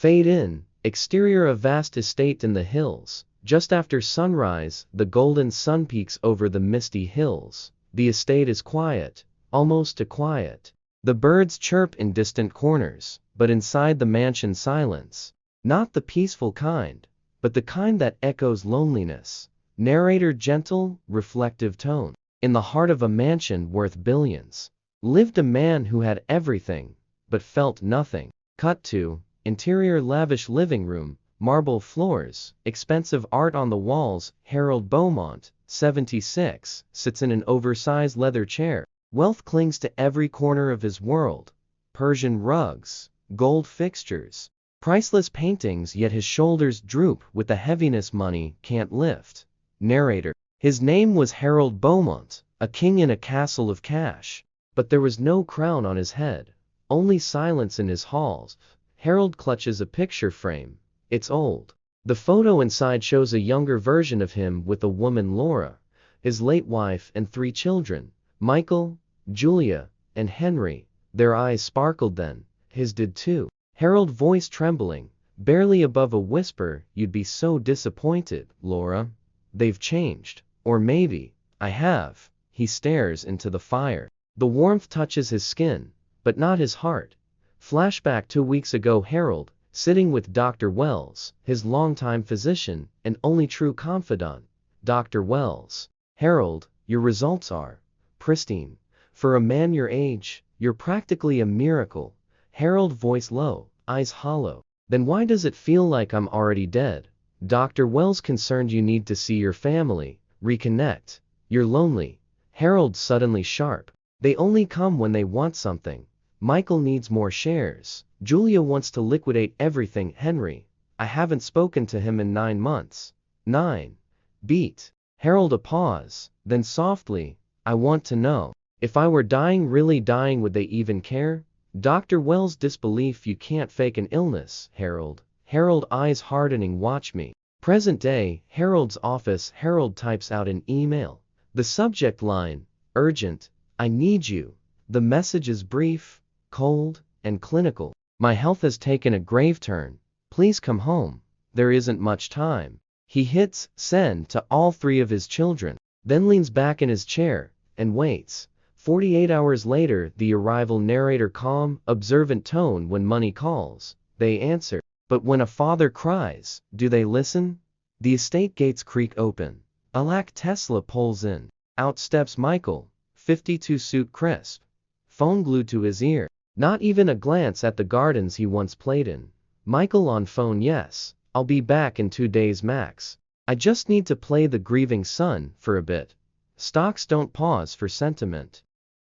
Fade in, exterior a vast estate in the hills. Just after sunrise, the golden sun peeks over the misty hills. The estate is quiet, almost too quiet. The birds chirp in distant corners, but inside the mansion silence. Not the peaceful kind, but the kind that echoes loneliness. Narrator gentle, reflective tone. In the heart of a mansion worth billions, lived a man who had everything, but felt nothing. Cut to interior lavish living room, marble floors, expensive art on the walls. Harold Beaumont, 76, sits in an oversized leather chair. Wealth clings to every corner of his world. Persian rugs, gold fixtures, priceless paintings, yet his shoulders droop with the heaviness money can't lift. Narrator: his name was Harold Beaumont, a king in a castle of cash. But there was no crown on his head, only silence in his halls. Harold clutches a picture frame. It's old. The photo inside shows a younger version of him with a woman, Laura, his late wife, and 3 children, Michael, Julia, and Henry. Their eyes sparkled then, his did too. Harold, voice trembling, barely above a whisper: "You'd be so disappointed, Laura. They've changed. Or maybe I have." He stares into the fire. The warmth touches his skin, but not his heart. Flashback 2 weeks ago. Harold, sitting with Dr. Wells, his longtime physician and only true confidant. Dr. Wells: "Harold, your results are pristine. For a man your age, you're practically a miracle." Harold, voice low, eyes hollow: "Then why does it feel like I'm already dead?" Dr. Wells: "Concerned you need to see your family, reconnect. You're lonely." Harold, suddenly sharp: "They only come when they want something. Michael needs more shares. Julia wants to liquidate everything. Henry, I haven't spoken to him in 9 months. 9. Beat." Harold, a pause, then softly: "I want to know. If I were dying, really dying, would they even care?" Dr. Wells, disbelief: "You can't fake an illness, Harold." Harold, eyes hardening: "Watch me." Present day, Harold's office. Harold types out an email. The subject line: urgent. "I need you." The message is brief, cold, and clinical. "My health has taken a grave turn. Please come home. There isn't much time." He hits send to all 3 of his children, then leans back in his chair and waits. 48 hours later, the arrival. Narrator: calm, observant tone. "When money calls, they answer. But when a father cries, do they listen?" The estate gates creak open. A black Tesla pulls in. Out steps Michael, 52, suit crisp, phone glued to his ear. Not even a glance at the gardens he once played in. Michael on phone: "Yes, I'll be back in 2 days max. I just need to play the grieving son for a bit." Stocks don't pause for sentiment.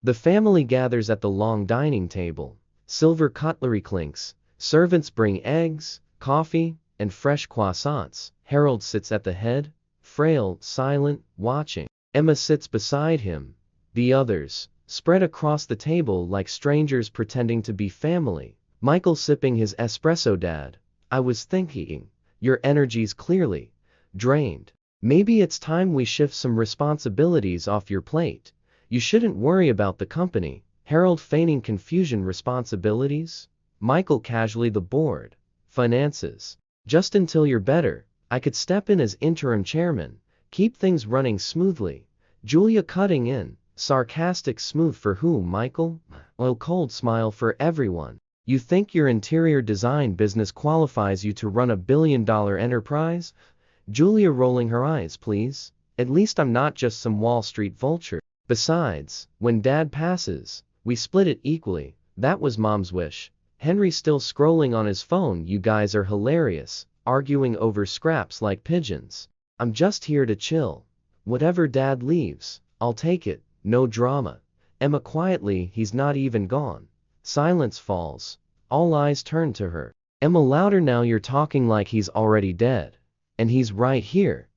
The family gathers at the long dining table. Silver cutlery clinks. Servants bring eggs, coffee, and fresh croissants. Harold sits at the head, frail, silent, watching. Emma sits beside him. The others, spread across the table like strangers pretending to be family. Michael sipping his espresso: "Dad, I was thinking, your energy's clearly drained. Maybe it's time we shift some responsibilities off your plate. You shouldn't worry about the company." Harold, feigning confusion: "Responsibilities?" Michael, casually: "The board, finances. Just until you're better, I could step in as interim chairman, keep things running smoothly." Julia, cutting in, sarcastic: "Smooth for who, Michael?" Well, cold smile: "For everyone. You think your interior design business qualifies you to run a billion-dollar enterprise?" Julia, rolling her eyes: "Please, at least I'm not just some Wall Street vulture. Besides, when Dad passes, we split it equally. That was Mom's wish." Henry, still scrolling on his phone: "You guys are hilarious, arguing over scraps like pigeons. I'm just here to chill. Whatever Dad leaves, I'll take it, no drama." Emma, quietly: "He's not even gone." Silence falls. All eyes turn to her. Emma, louder: "Now you're talking like he's already dead. And he's right here."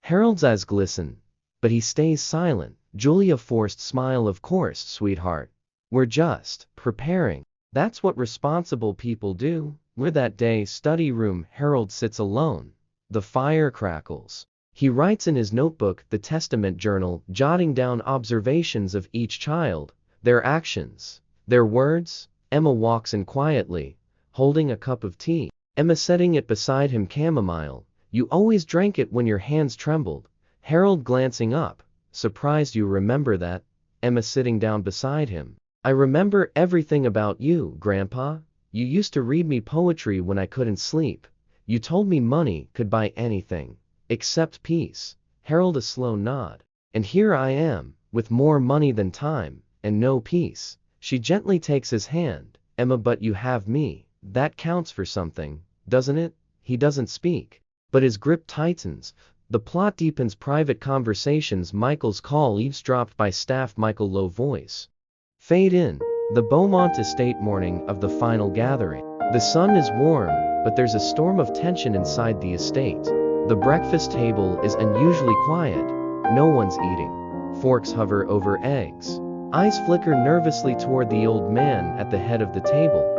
Harold's eyes glisten, but he stays silent. Julia, forced smile: "Of course, sweetheart. We're just preparing. That's what responsible people do." We're that day, study room. Harold sits alone. The fire crackles. He writes in his notebook, the Testament journal, jotting down observations of each child, their actions, their words. Emma walks in quietly, holding a cup of tea. Emma setting it beside him. Chamomile, you always drank it when your hands trembled. Harold glancing up, surprised. You remember that? Emma sitting down beside him. I remember everything about you, Grandpa. You used to read me poetry when I couldn't sleep. You told me money could buy anything, except peace. Harold a slow nod. And here I am, with more money than time, and no peace. She gently takes his hand. Emma, but you have me. That counts for something, doesn't it? He doesn't speak, but his grip tightens. The plot deepens. Private conversations. Michael's call eavesdropped by staff. Michael low voice. Fade in. The Beaumont estate morning of the final gathering. The sun is warm, but there's a storm of tension inside the estate. The breakfast table is unusually quiet. No one's eating. Forks hover over eggs. Eyes flicker nervously toward the old man at the head of the table.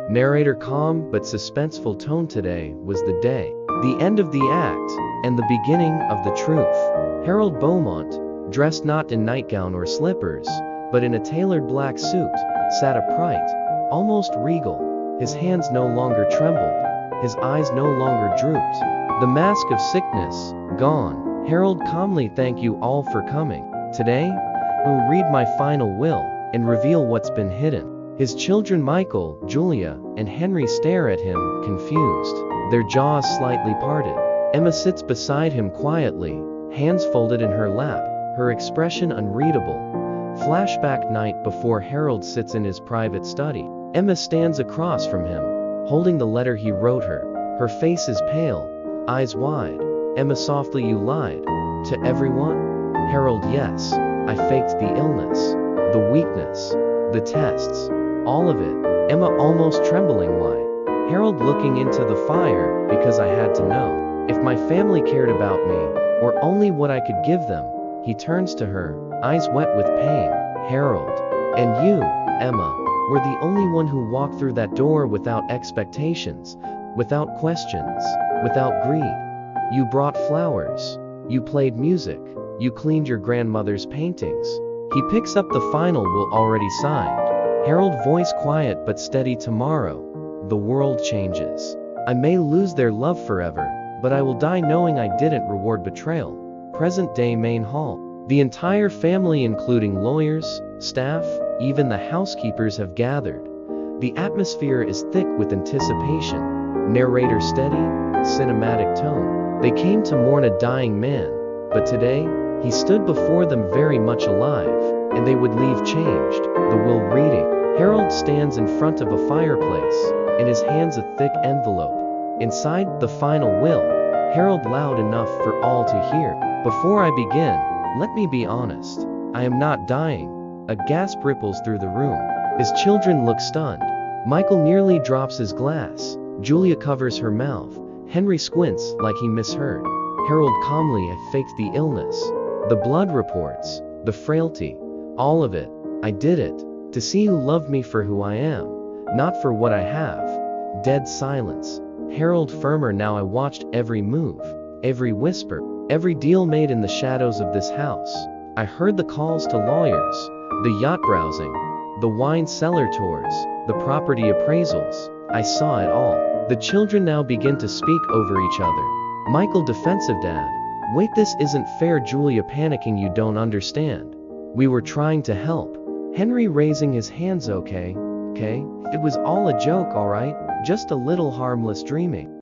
Narrator calm but suspenseful tone. Today was the day. The end of the act, and the beginning of the truth. Harold Beaumont, dressed not in nightgown or slippers, but in a tailored black suit, sat upright, almost regal. His hands no longer trembled. His eyes no longer drooped. The mask of sickness, gone. Harold calmly, thank you all for coming. Today, I'll read my final will, and reveal what's been hidden. His children Michael, Julia, and Henry stare at him, confused, their jaws slightly parted. Emma sits beside him quietly, hands folded in her lap, her expression unreadable. Flashback night before Harold sits in his private study. Emma stands across from him, holding the letter he wrote her. Her face is pale, eyes wide. Emma softly, you lied. To everyone? Harold, yes. I faked the illness, the weakness, the tests, all of it. Emma almost trembling, why? Harold looking into the fire, because I had to know. If my family cared about me, or only what I could give them. He turns to her, eyes wet with pain. Harold. And you, Emma, were the only one who walked through that door without expectations, without questions, without greed. You brought flowers. You played music. You cleaned your grandmother's paintings. He picks up the final will already signed. Harold voice quiet but steady. Tomorrow, the world changes. I may lose their love forever, but I will die knowing I didn't reward betrayal. Present day main hall. The entire family including lawyers, staff, even the housekeepers have gathered. The atmosphere is thick with anticipation. Narrator steady, cinematic tone. They came to mourn a dying man, but today, he stood before them very much alive, and they would leave changed. The will reading. Harold stands in front of a fireplace, in his hands a thick envelope. Inside, the final will. Harold loud enough for all to hear. Before I begin, let me be honest. I am not dying. A gasp ripples through the room. His children look stunned. Michael nearly drops his glass. Julia covers her mouth. Henry squints like he misheard. Harold calmly, I faked the illness. The blood reports. The frailty. All of it. I did it. To see who loved me for who I am. Not for what I have. Dead silence. Harold firmer now. I watched every move. Every whisper. Every deal made in the shadows of this house. I heard the calls to lawyers, the yacht browsing, the wine cellar tours, the property appraisals. I saw it all. The children now begin to speak over each other. Michael defensive, Dad. Wait, this isn't fair. Julia panicking, you don't understand. We were trying to help. Henry raising his hands, okay? It was all a joke, alright? Just a little harmless dreaming.